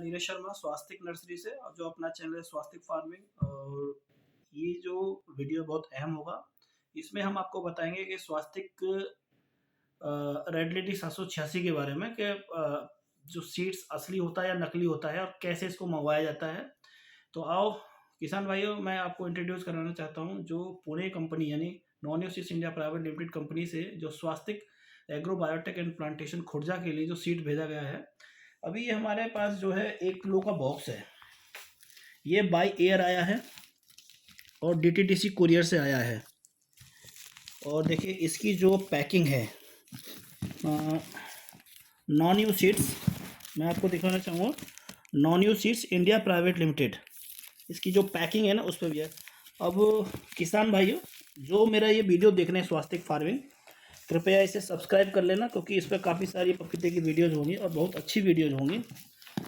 नीरज शर्मा स्वास्तिक nursery से, और जो अपना चैनल है स्वास्तिक फार्मिंग। और ये जो वीडियो बहुत अहम होगा, इसमें हम आपको बताएंगे कि स्वास्तिक रेड लेडी 786 के बारे में, कि जो सीड्स असली होता है या नकली होता है और कैसे इसको मंगवाया जाता है। तो आओ किसान भाइयों, मैं आपको इंट्रोड्यूस कराना चाहता हूँ जो पुणे कंपनी यानी known seeds India private limited company से जो Swastik agro biotech and plantation Khurja के लिए जो सीड भेजा गया है। अभी ये हमारे पास जो है 1 किलो का बॉक्स है, ये बाय एयर आया है और DTDC कुरियर से आया है। और देखिए इसकी जो पैकिंग है, नॉन यू सीड्स, मैं आपको दिखाना चाहूँगा, non you seeds India private limited, इसकी जो पैकिंग है ना उस पर भी है। अब किसान भाइयों, जो मेरा ये वीडियो देख रहे हैं स्वास्तिक फार्मिंग, कृपया इसे सब्सक्राइब कर लेना, क्योंकि इस पर काफ़ी सारी पपीते की वीडियोज़ होंगी और बहुत अच्छी वीडियोज़ होंगी,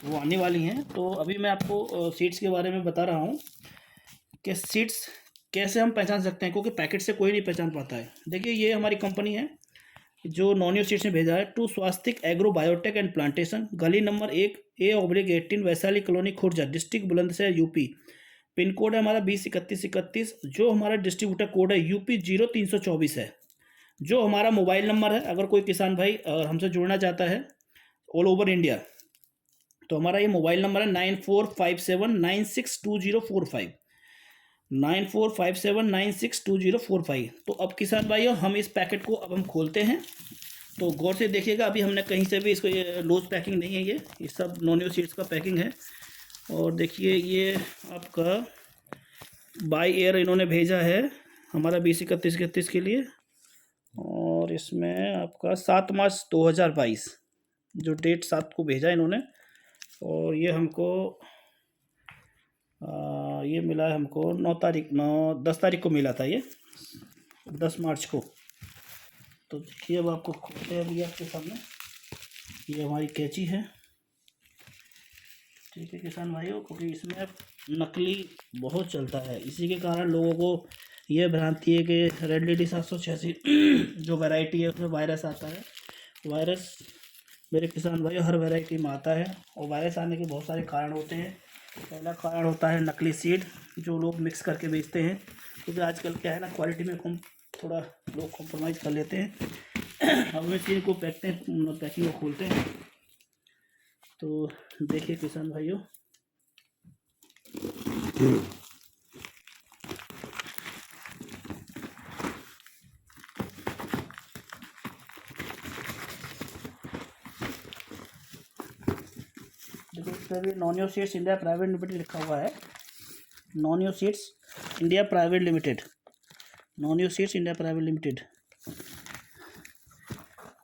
वो आने वाली हैं। तो अभी मैं आपको सीड्स के बारे में बता रहा हूँ कि सीड्स कैसे हम पहचान सकते हैं, क्योंकि पैकेट से कोई नहीं पहचान पाता है। देखिए ये हमारी कंपनी है जो नॉन यू सीड्स ने भेजा है, to Swastik agro biotech and plantation, गली number 1A/18, Vaishali colony Khurja, district Bulandshahr UP. Pin code है हमारा 203131। जो हमारा डिस्ट्रीब्यूटर कोड है UP 0324 है। जो हमारा मोबाइल नंबर है, अगर कोई किसान भाई हमसे जुड़ना चाहता है ऑल ओवर इंडिया, तो हमारा ये मोबाइल नंबर है 9457962045, 9457962045। तो अब किसान भाइयों, हम इस पैकेट को अब हम खोलते हैं, तो गौर से देखिएगा। अभी हमने कहीं से भी इसको, ये लूज पैकिंग नहीं है, ये सब नॉन यू सीड्स का पैकिंग है। और देखिए ये आपका बाय एयर इन्होंने भेजा है हमारा 203131 के लिए। और इसमें आपका 7 मार्च 2022 जो डेट 7 को भेजा इन्होंने। और ये हमको ये मिला है हमको 10 तारीख को मिला था, ये 10 मार्च को। तो देखिए अब आपको खोलते हैं अभी आपके सामने, ये हमारी कैंची है, ठीक है किसान भाइयों, क्योंकि इसमें अब नकली बहुत चलता है, इसी के कारण लोगों को ये भ्रांति है कि रेड लेडी 786 जो वैरायटी है उसमें वायरस आता है। वायरस मेरे किसान भाइयों हर वैरायटी में आता है, और वायरस आने के बहुत सारे कारण होते हैं। पहला कारण होता है नकली सीड जो लोग मिक्स करके बेचते हैं, क्योंकि आजकल क्या है ना, क्वालिटी में थोड़ा लोग कॉम्प्रोमाइज़ कर लेते हैं। अब हम सीड को पैकिंग को खोलते हैं। तो देखिए किसान भाइयों, देखो इस पर भी Known you seeds India private Limited लिखा हुआ है, non you seeds India private Limited, Known you seeds India private limited.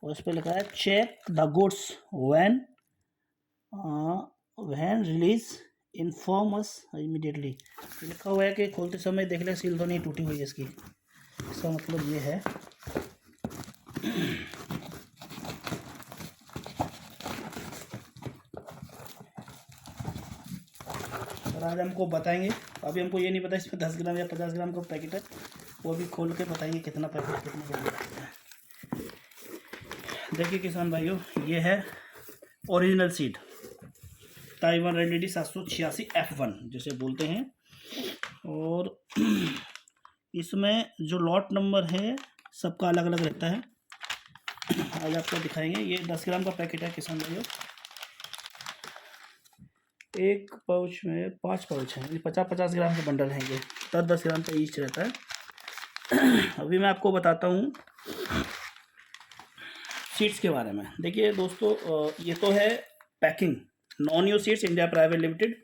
और इस पर लिखा है check the goods when release inform us immediately. लिखा हुआ है कि खोलते समय देख ले सील तो नहीं टूटी हुई है इसकी, इसका मतलब ये है। और आज हमको बताएंगे, अभी हमको ये नहीं पता इसमें 10 ग्राम या 50 ग्राम का पैकेट है, वो अभी खोल के बताएंगे कितना पैकेट कितना का है। देखिए किसान भाइयों, ये है original seed Taiwan red lady 786 F1 जिसे बोलते हैं। और इसमें जो लॉट नंबर है सबका अलग अलग रहता है, आज आपको दिखाएंगे। ये 10 ग्राम का पैकेट है किसान भाइयों, एक पाउच में 5 पाउच हैं, 50-50 ग्राम के बंडल हैं, ये 10-10 ग्राम का ईच रहता है। अभी मैं आपको बताता हूँ सीड्स के बारे में। देखिए दोस्तों, ये तो है packing, non you seeds India private limited.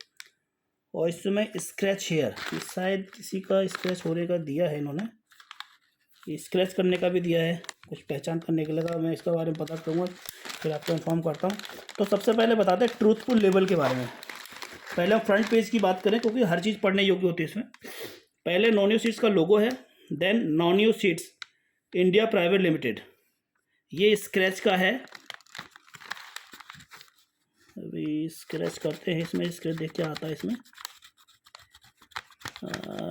और इसमें स्क्रैच हेयर, शायद किसी का स्क्रैच होने का दिया है इन्होंने, स्क्रैच करने का भी दिया है, कुछ पहचान करने के लगा। मैं इसके बारे में पता करूँगा, फिर आपको इन्फॉर्म करता हूँ। तो सबसे पहले बताते हैं ट्रूथफुल लेबल के बारे में। पहले हम फ्रंट पेज की बात करें, क्योंकि हर चीज़ पढ़ने योग्य होती है इसमें। पहले नॉन यू सीड्स का लोगो है, then Known you seeds India private Limited, ये स्क्रैच का है। अभी स्क्रैच करते हैं, इसमें स्क्रैच देख के आता है इसमें।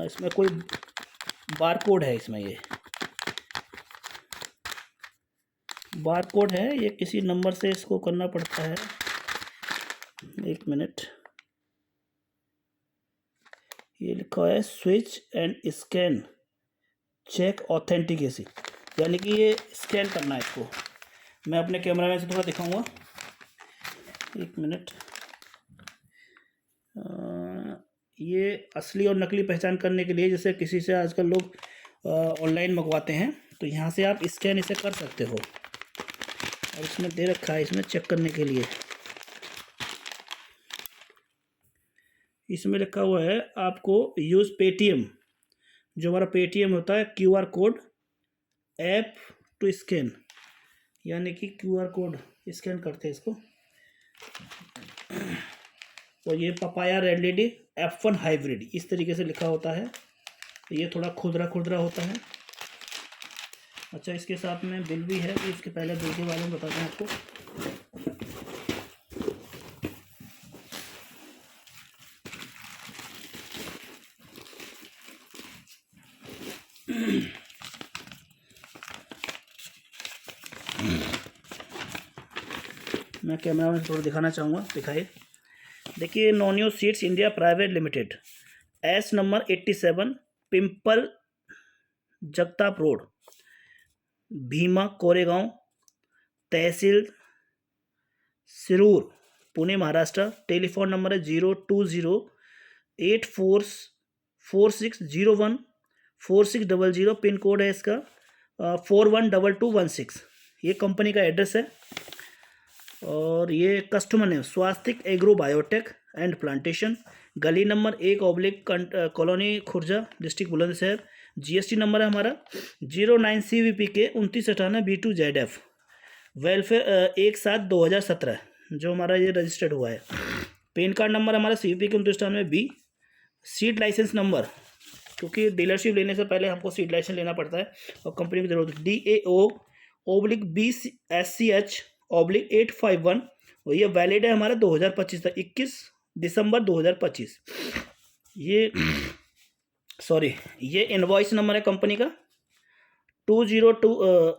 इसमें कोई बार कोड है, इसमें ये बार कोड है, ये किसी नंबर से इसको करना पड़ता है। एक मिनट, ये लिखा है स्विच एंड स्कैन चेक ऑथेंटिकेसी, यानी कि ये स्कैन करना है इसको। मैं अपने कैमरा में से थोड़ा दिखाऊंगा, एक मिनट। ये असली और नकली पहचान करने के लिए, जैसे किसी से आजकल लोग ऑनलाइन मंगवाते हैं, तो यहाँ से आप स्कैन इसे कर सकते हो। और इसमें दे रखा है इसमें चेक करने के लिए, इसमें लिखा हुआ है आपको यूज़ पेटीएम, जो हमारा पेटीएम होता है, QR code app to scan, यानी कि QR कोड स्कैन करते हैं इसको। और ये papaya red lady F1 hybrid इस तरीके से लिखा होता है, ये थोड़ा खुरदरा खुरदरा होता है। अच्छा, इसके साथ में बिल भी है, तो इसके पहले बिल के बारे में बताते हैं आपको। मैं कैमरा में थोड़ा दिखाना चाहूँगा, दिखाइए। देखिए, known you seeds India private limited, S number 87, Pimple Jagtap road, Bhima Koregaon, तहसील सिरूर, पुणे महाराष्ट्र। टेलीफोन नंबर है 0208446014600। पिन कोड है इसका 412216। ये कंपनी का एड्रेस है। और ये customer name Swastik agro biotech and plantation, गली number 1/, colony Khurja, district Bulandshahr. GST number है हमारा 09 CVPK 2998 B2ZF, वेलफेयर 1/7/2017, जो हमारा ये रजिस्टर्ड हुआ है। पैन कार्ड नंबर हमारा CVPK 2998B। Seed licence number, क्योंकि डीलरशिप लेने से पहले हमको सीड लाइसेंस लेना पड़ता है और कंपनी की जरूरत है, DAO/BSCH/851, और ये वैलिड है हमारा 2025 तक, 21 दिसंबर 2025। ये ये इनवॉइस नंबर है कंपनी का 202,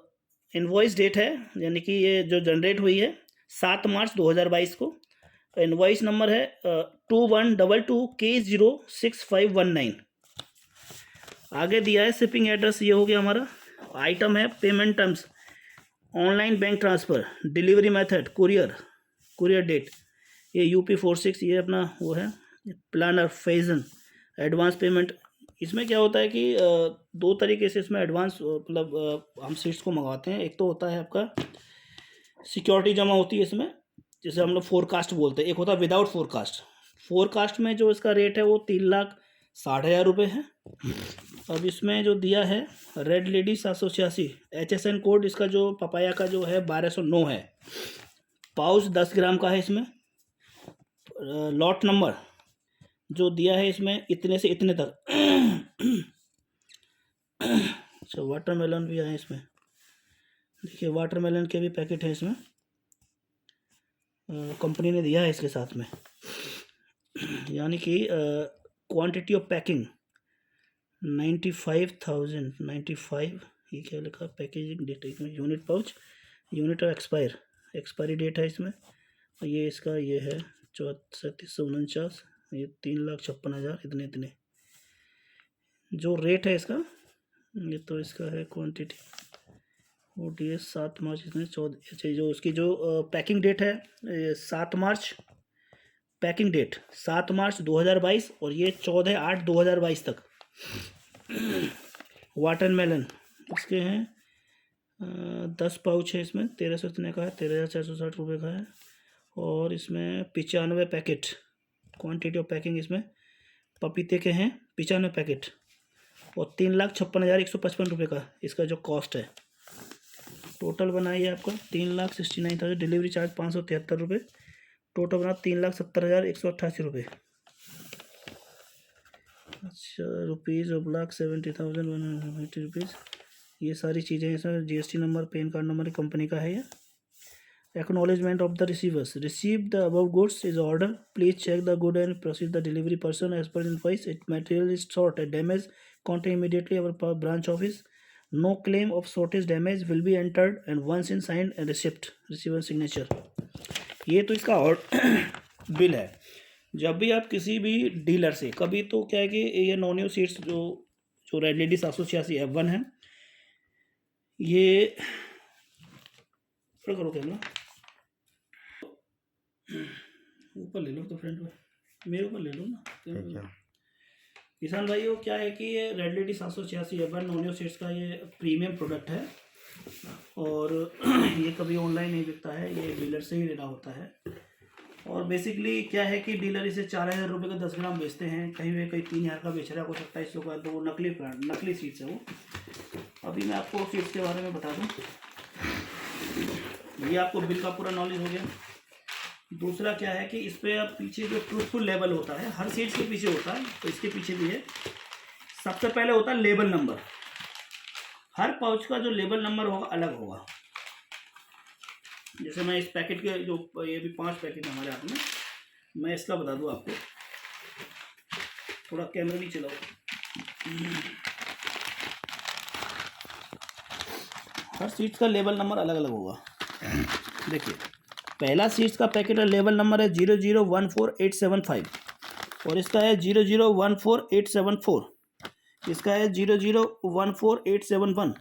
इनवॉइस डेट है, यानी कि ये जो जनरेट हुई है 7 मार्च 2022 को। इनवॉइस नंबर है 2122K06519। आगे दिया है शिपिंग एड्रेस, ये हो गया हमारा। आइटम है payment terms, online bank transfer, delivery method courier date, ये UP46, ये अपना वो है प्लानर फेजन एडवांस पेमेंट। इसमें क्या होता है कि 2 तरीके से इसमें एडवांस मतलब हम सीट्स को मंगवाते हैं। एक तो होता है आपका सिक्योरिटी जमा होती है इसमें, जैसे हम लोग फोरकास्ट बोलते हैं। एक होता है विदाउट फोरकास्ट। फोरकास्ट में जो इसका रेट है वो 3,60,000 रुपये है। अब इसमें जो दिया है रेड लेडी 786, HSN कोड इसका जो पपाया का जो है 1209 है। पाउच 10 ग्राम का है इसमें। लॉट नंबर जो दिया है इसमें इतने से इतने तक। अच्छा, वाटरमेलन भी आए इसमें, देखिए वाटरमेलन के भी पैकेट है इसमें, कंपनी ने दिया है इसके साथ में। यानी कि क्वांटिटी ऑफ पैकिंग 95,095, ये क्या लिखा, पैकेजिंग डेट इसमें, unit pouch, unit of expiry date है इसमें। और ये इसका ये है 3749, ये 3,56,000, इतने जो रेट है इसका। ये तो इसका है क्वांटिटी ODS 7 मार्च, इसमें 14। अच्छा, जो उसकी जो पैकिंग डेट है 7 मार्च, पैकिंग डेट 7 मार्च 2022, और ये 14/8/2022 तक। वाटरमेलन इसके हैं 10 पाउच है इसमें, 1300 इतने का है, 13,460 रुपये का है। और इसमें 95 पैकेट, क्वांटिटी ऑफ पैकिंग इसमें पपीते के हैं 95 पैकेट, और 3,56,155 रुपये का इसका जो कॉस्ट है। टोटल बनाइए आपका 3,69,000, डिलीवरी चार्ज 573 रुपये, टोटल बना 3,70,188 रुपये। अच्छा, ₹70,180 ये सारी चीज़ें हैं sir. GST number, pan card number company का है ये। Acknowledgement of the receivers. Receive the above goods is order. Please check the good and proceed the delivery person as per invoice. It material is short and damage. Contact immediately our branch office. No claim of shortage damage will be entered and once in signed and receipt receiver signature. ये तो इसका bill है। जब भी आप किसी भी dealer से, कभी तो क्या है कि ये नॉन सीड्स जो रेड लेडी 786 F1 है, ये करो कैमरा ऊपर ले लो, तो फ्रंट में मेरे ऊपर ले लो ना। किसान भाइयों, क्या है कि ये red lady 786 F1 non seeds का ये प्रीमियम प्रोडक्ट है, और ये कभी ऑनलाइन नहीं बिकता है, ये डीलर से ही लेना होता है। और बेसिकली क्या है कि डीलर इसे 4000 रुपये का 10 ग्राम बेचते हैं, कहीं वे कहीं 3000 का बेच रहा है, कुछ 2700 का, तो वो नकली ब्रांड, नकली सीड्स है वो। अभी मैं आपको सीड्स के बारे में बता दूं, ये आपको बिल का पूरा नॉलेज हो गया। दूसरा क्या है कि इस पर आप पीछे जो ट्रूथफुल लेबल होता है, हर सीड्स के पीछे होता है, तो इसके पीछे भी है। सबसे पहले होता है लेबल नंबर, हर पाउच का जो लेबल नंबर होगा अलग होगा। जैसे मैं इस पैकेट के जो ये भी 5 पैकेट हमारे हाथ में, मैं इसका बता दूं आपको, थोड़ा कैमरा भी चलाओ। हर सीड्स का लेबल नंबर अलग अलग होगा। देखिए, पहला सीड्स का पैकेट लेबल नंबर है 0014875, और इसका है 0014874, इसका है 0014871,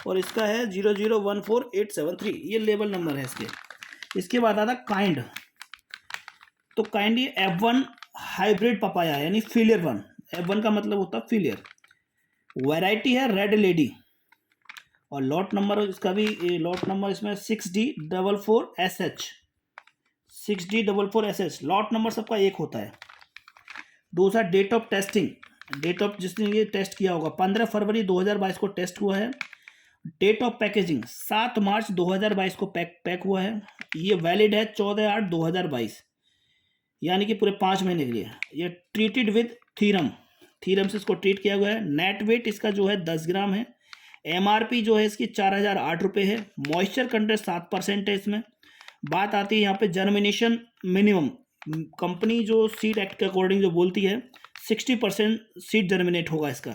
और इसका है 0014873। ये लेबल नंबर है इसके। इसके बाद आता काइंड, तो काइंड ये F1 हाइब्रिड पपाया यानी फिलियर 1, F1 का मतलब होता है फिलियर। वैरायटी है रेड लेडी, और लॉट नंबर इसका भी, लॉट नंबर इसमें 6D44SH, 6D44SH, लॉट नंबर सबका एक होता है। दूसरा date of testing, date of जिसने ये टेस्ट किया होगा 15 फरवरी 2022 को टेस्ट हुआ है। डेट ऑफ पैकेजिंग 7 मार्च 2022 को पैक हुआ है। ये वैलिड है 14/8/2022, यानी कि पूरे 5 महीने के लिए। ये ट्रीटेड विद थीरम से इसको ट्रीट किया गया है। नेट वेट इसका जो है 10 ग्राम है। MRP जो है इसकी 4008 रुपये है। मॉइस्चर कंटेंट 7% है इसमें। बात आती है यहाँ पे जर्मिनेशन मिनिमम, कंपनी जो सीड एक्ट के अकॉर्डिंग जो बोलती है 60% सीड जर्मिनेट होगा इसका।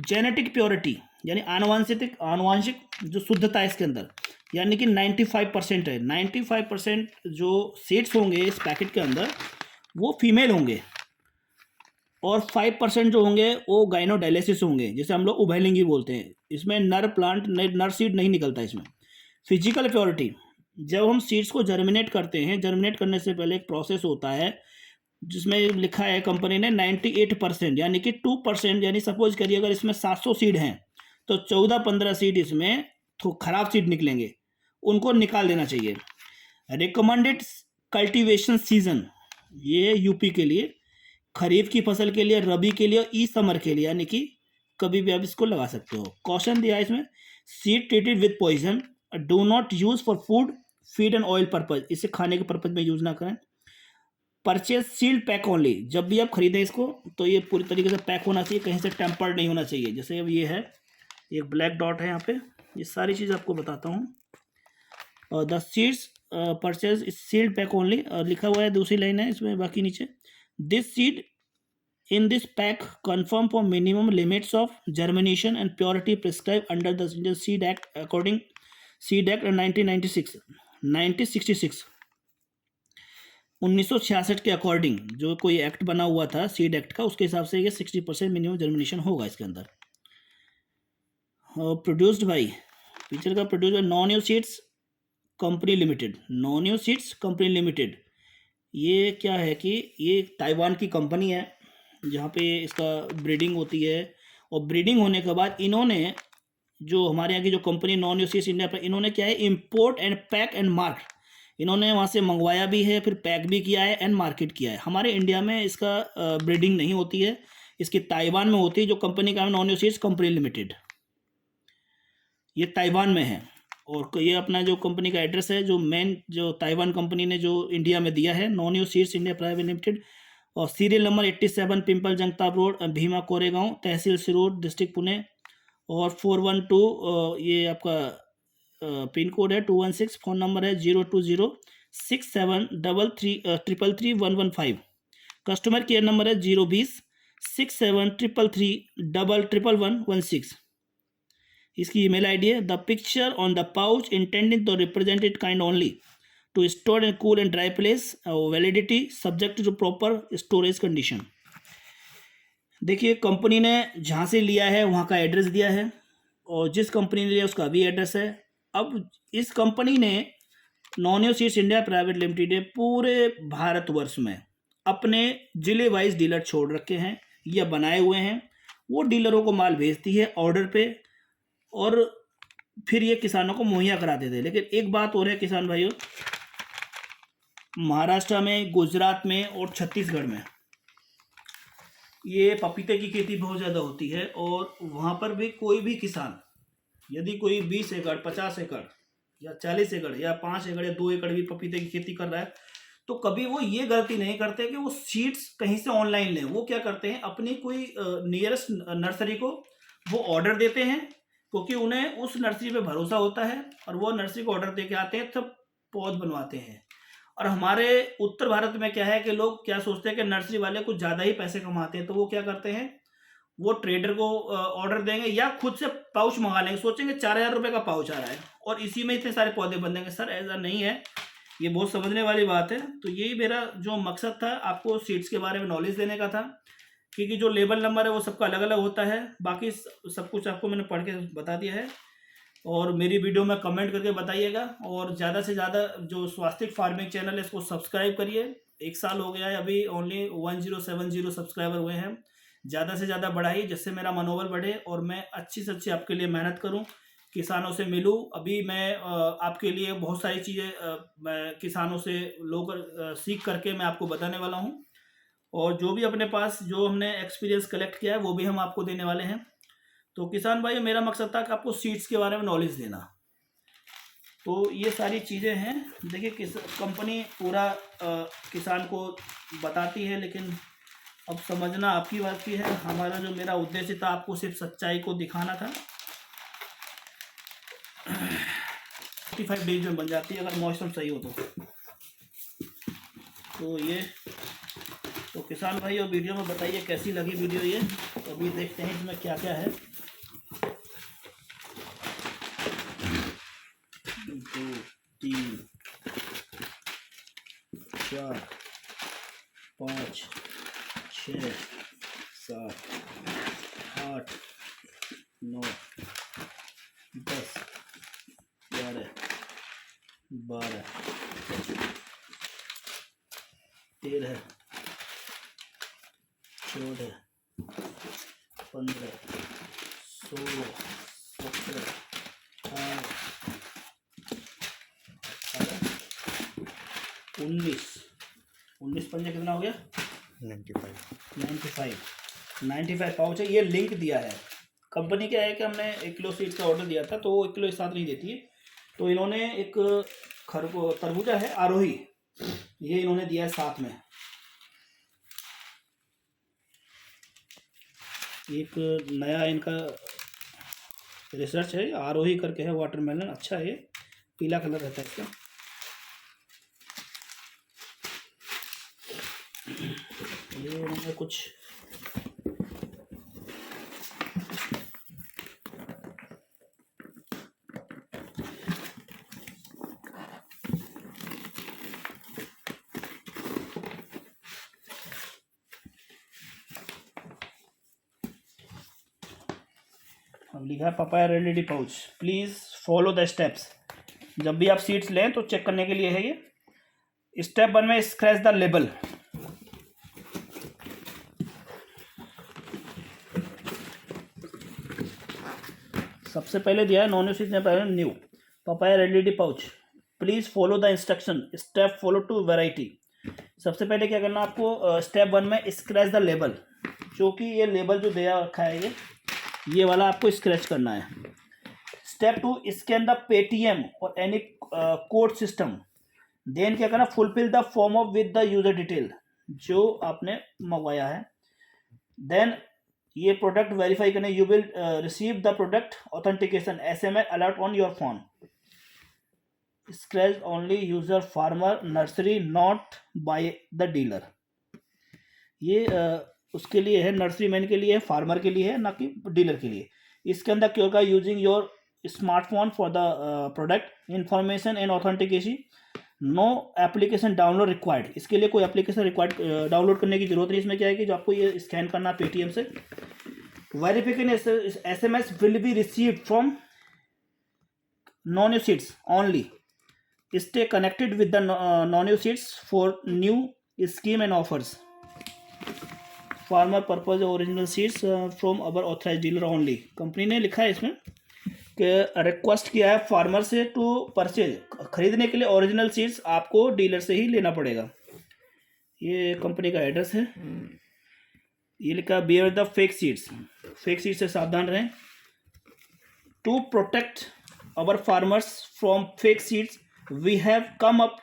जेनेटिक प्योरिटी यानी आनुवांशिक जो शुद्धता है इसके अंदर, यानी कि 95% है। 95% जो सीड्स होंगे इस पैकेट के अंदर वो फीमेल होंगे, और 5% जो होंगे वो गाइनोडायलिसिस होंगे, जिसे हम लोग उभयलिंगी बोलते हैं। इसमें नर सीड नहीं निकलता इसमें। फिजिकल प्योरिटी, जब हम सीड्स को जर्मिनेट करते हैं, जर्मिनेट करने से पहले एक प्रोसेस होता है जिसमें लिखा है कंपनी ने 98%, यानी कि 2%, यानी सपोज करिए अगर इसमें 700 सीड हैं तो 14-15 सीड इसमें तो खराब सीड निकलेंगे, उनको निकाल देना चाहिए। रिकमेंडेड कल्टीवेशन सीजन, ये यूपी के लिए, खरीफ की फसल के लिए, रबी के लिए, ई समर के लिए, यानी कि कभी भी आप इसको लगा सकते हो। कॉशन दिया है इसमें, seed treated with poison, do not use for food, feed and oil purpose, इसे खाने के पर्पज में यूज ना करें। परचेज सील्ड पैक ओनली, जब भी आप खरीदें इसको तो ये पूरी तरीके से पैक होना चाहिए, कहीं से टेम्पर्ड नहीं होना चाहिए। जैसे अब ये है, एक ब्लैक डॉट है यहाँ पे, ये सारी चीज़ आपको बताता हूँ। और the seeds purchase sealed pack only लिखा हुआ है, दूसरी लाइन है इसमें, बाकी नीचे this seed in this pack confirm for minimum limits of germination and purity prescribed under the Indian Seed Act according Seed Act 1966 1966 के अकॉर्डिंग जो कोई एक्ट बना हुआ था सीड एक्ट का, उसके हिसाब से ये 60% मिनिमम जर्मिनेशन होगा इसके अंदर। प्रोड्यूस्ड बाई, पिक्चर का produce by non you seeds company limited, Known you seeds company limited. ये क्या है कि ये ताइवान की कंपनी है जहाँ पे इसका ब्रीडिंग होती है, और ब्रीडिंग होने के बाद इन्होंने जो हमारे यहाँ की जो company non you seeds India पर, इन्होंने क्या है import and pack and mark, इन्होंने वहाँ से मंगवाया भी है, फिर पैक भी किया है एंड मार्केट किया है। हमारे इंडिया में इसका ब्रीडिंग नहीं होती है, इसकी ताइवान में होती है। जो कंपनी का non you seeds company limited, ये ताइवान में है। और ये अपना जो कंपनी का एड्रेस है, जो मेन जो ताइवान कंपनी ने जो इंडिया में दिया है, non you seeds India private limited, और serial number 87 Pimple Jagtap road, Bhima Koregaon, तहसील सिरोड, डिस्ट्रिक्ट पुणे, और 412 ये आपका पिन कोड है 216। फ़ोन नंबर है 02067333115। कस्टमर केयर नंबर है 0206733331116। इसकी ईमेल आईडी है the picture on the pouch intended to represented kind only. To store in cool and dry place, validity subject to proper storage condition. देखिए company ने जहाँ से लिया है वहाँ का एड्रेस दिया है, और जिस कंपनी ने लिया उसका भी एड्रेस है। अब इस कंपनी ने नॉनियो सीड्स इंडिया प्राइवेट लिमिटेड ने पूरे भारतवर्ष में अपने जिले वाइज डीलर छोड़ रखे हैं या बनाए हुए हैं। वो डीलरों को माल भेजती है ऑर्डर पे, और फिर ये किसानों को मुहैया कराते थे। लेकिन एक बात और है किसान भाइयों, महाराष्ट्र में, गुजरात में और छत्तीसगढ़ में ये पपीते की खेती बहुत ज़्यादा होती है, और वहाँ पर भी कोई भी किसान यदि कोई 20 एकड़ 50 एकड़ या 40 एकड़ या 5 एकड़ या 2 एकड़ भी पपीते की खेती कर रहा है, तो कभी वो ये गलती नहीं करते कि वो सीड्स कहीं से ऑनलाइन लें। वो क्या करते हैं, अपनी कोई नियरेस्ट नर्सरी को वो ऑर्डर देते हैं, क्योंकि उन्हें उस नर्सरी पे भरोसा होता है, और वो नर्सरी को ऑर्डर दे के आते हैं, तब पौध बनवाते हैं। और हमारे उत्तर भारत में क्या है कि लोग क्या सोचते हैं कि नर्सरी वाले कुछ ज़्यादा ही पैसे कमाते हैं, तो वो क्या करते हैं, वो ट्रेडर को ऑर्डर देंगे या खुद से पाउच मंगा लेंगे। सोचेंगे 4,000 रुपये का पाउच आ रहा है और इसी में इतने सारे पौधे बन देंगे। सर ऐसा नहीं है, ये बहुत समझने वाली बात है। तो यही मेरा जो मकसद था, आपको सीड्स के बारे में नॉलेज देने का था, क्योंकि जो लेबल नंबर है वो सबका अलग अलग होता है। बाकी सब कुछ आपको मैंने पढ़ के बता दिया है, और मेरी वीडियो में कमेंट करके बताइएगा, और ज़्यादा से ज़्यादा जो स्वास्तिक फार्मिंग चैनल है इसको सब्सक्राइब करिए। 1 साल हो गया है, अभी ओनली 1070 सब्सक्राइबर हुए हैं। ज़्यादा से ज़्यादा बढ़ाइए, जिससे मेरा मनोबल बढ़े और मैं अच्छी से अच्छी आपके लिए मेहनत करूं, किसानों से मिलूं। अभी मैं आपके लिए बहुत सारी चीज़ें मैं किसानों से लोग सीख करके मैं आपको बताने वाला हूं, और जो भी अपने पास जो हमने एक्सपीरियंस कलेक्ट किया है वो भी हम आपको देने वाले हैं। तो किसान भाई, मेरा मकसद था कि आपको सीड्स के बारे में नॉलेज देना। तो ये सारी चीज़ें हैं। देखिए कंपनी पूरा किसान को बताती है, लेकिन अब समझना आपकी बात की है। हमारा जो मेरा उद्देश्य था, आपको सिर्फ सच्चाई को दिखाना था। 45 डेज में बन जाती है अगर मौसम सही हो तो ये तो किसान भाई और वीडियो में बताइए कैसी लगी वीडियो ये। तो अभी देखते हैं इसमें क्या क्या है। 2 3 4 5 6 7 8 9 10 11 12 13 14 15 16 17 18 19 पंजे कितना हो गया? 95 पाउच है। ये लिंक दिया है कंपनी। क्या है कि हमने 1 किलो सीड्स का ऑर्डर दिया था, तो वो 1 किलो एक साथ नहीं देती है, तो इन्होंने एक तरबूजा है आरोही, ये इन्होंने दिया है साथ में। एक नया इनका रिसर्च है, आरोही करके है, वाटरमेलन। अच्छा है, ये पीला कलर रहता है इसका। ये उन्होंने कुछ अब लिखा है papaya ready pouch, please follow the steps. जब भी आप सीड्स लें तो चेक करने के लिए है ये। स्टेप 1 में स्क्रैच द लेबल। सबसे पहले दिया है Known Seeds new papaya ready pouch, please follow the instruction, step follow to variety. सबसे पहले क्या करना आपको, स्टेप 1 में स्क्रैच द लेबल, जो कि ये लेबल जो दिया रखा है ये वाला आपको स्क्रैच करना है। स्टेप 2, स्कैन द पेटीएम और एनी कोड सिस्टम। देन क्या करना, fulfil the form of with the user detail जो आपने मंगवाया है। देन ये प्रोडक्ट वेरीफाई करने, you will receive the product authentication SMS alert on your phone. Scratch only user farmer nursery not by the dealer. ये उसके लिए है, नर्सरी मैन के लिए है, फार्मर के लिए है, ना कि डीलर के लिए। इसके अंदर क्यों का using your smartphone for the product information and authentication. No application download required, इसके लिए कोई एप्लीकेशन रिक्वायर्ड डाउनलोड करने की जरूरत नहीं। इसमें क्या है कि जो आपको ये स्कैन करना पेटीएम से। Verification SMS will be received from Known Seeds only, stay connected with the Known Seeds for new scheme and offers, farmer purpose original seeds from our authorise dealer only. Company ने लिखा है इसमें कि request किया है farmer से to purchase, खरीदने के लिए ओरिजिनल सीड्स आपको डीलर से ही लेना पड़ेगा। ये कंपनी का एड्रेस है। ये लिखा beware the fake seeds, fake seeds से सावधान रहें। To protect our farmers from fake seeds we have come up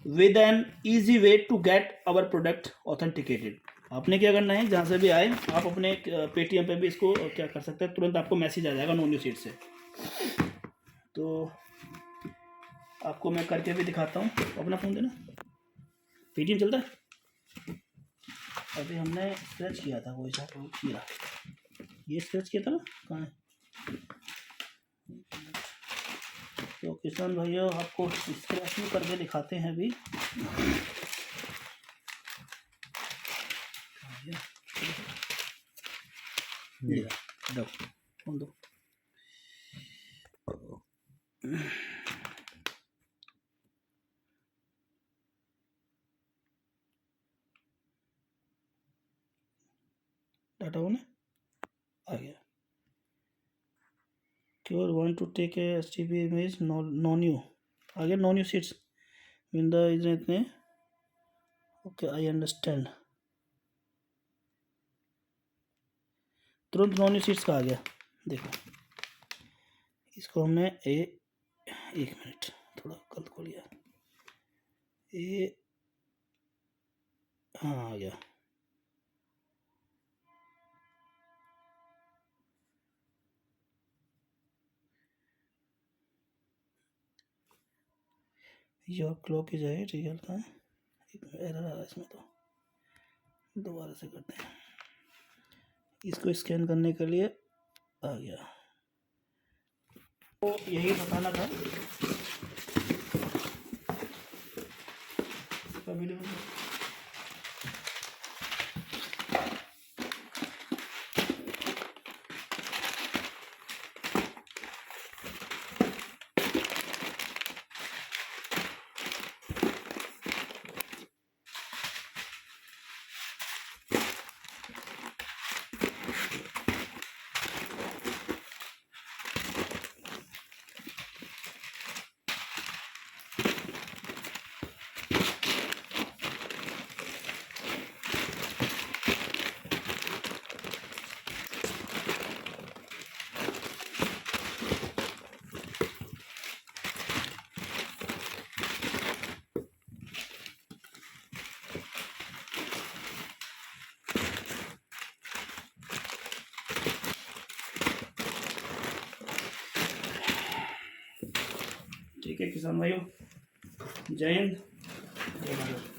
with an easy way to get our product authenticated. आपने क्या करना है, जहाँ से भी आए आप अपने पेटीएम पे भी इसको क्या कर सकते हैं, तुरंत आपको मैसेज आ जाएगा नॉन सीट से। तो आपको मैं करके भी दिखाता हूँ। अपना फ़ोन देना, पेटीएम चलता है। अभी हमने स्क्रैच किया था कोई सा कीड़ा, ये स्क्रैच किया था ना, कहाँ है? तो किसान भैया आपको स्क्रैच भी करके दिखाते हैं अभी। दो फोन दो। डाटा ऑन है, आ गया। Cure want to take a STP image known you, आ गया। नॉन यू सीट्स विंडो इतने। ओके आई अंडरस्टैंड, तुरंत नॉन यू सीट्स का आ गया। देखो इसको हमने एक मिनट थोड़ा गलत खोल लिया। हाँ आ गया। योर क्लॉक इज है रियल का एरर आ रहा है इसमें, तो दोबारा से करते हैं। इसको स्कैन करने के लिए आ गया। तो यही बताना था। वीडियो ठीक है किसान भाइयों, जय हिंद, जय भारत।